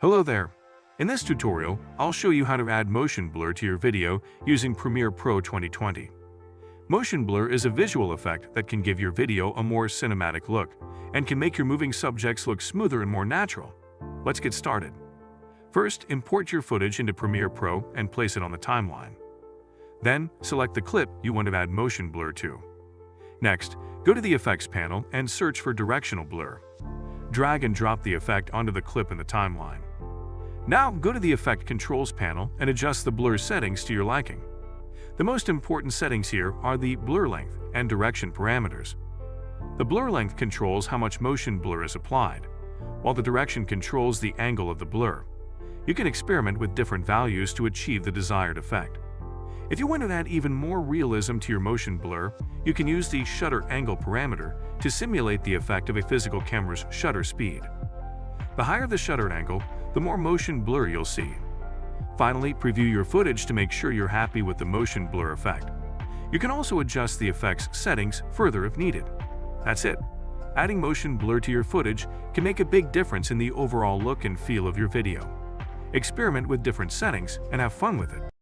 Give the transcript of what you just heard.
Hello there. In this tutorial, I'll show you how to add motion blur to your video using Premiere Pro 2020. Motion blur is a visual effect that can give your video a more cinematic look and can make your moving subjects look smoother and more natural. Let's get started. First, import your footage into Premiere Pro and place it on the timeline. Then, select the clip you want to add motion blur to. Next, go to the Effects panel and search for Directional Blur. Drag and drop the effect onto the clip in the timeline. Now go to the Effect Controls panel and adjust the blur settings to your liking. The most important settings here are the blur length and direction parameters. The blur length controls how much motion blur is applied, while the direction controls the angle of the blur. You can experiment with different values to achieve the desired effect. If you want to add even more realism to your motion blur, you can use the shutter angle parameter to simulate the effect of a physical camera's shutter speed. The higher the shutter angle, the more motion blur you'll see. Finally, preview your footage to make sure you're happy with the motion blur effect. You can also adjust the effect's settings further if needed. That's it. Adding motion blur to your footage can make a big difference in the overall look and feel of your video. Experiment with different settings and have fun with it.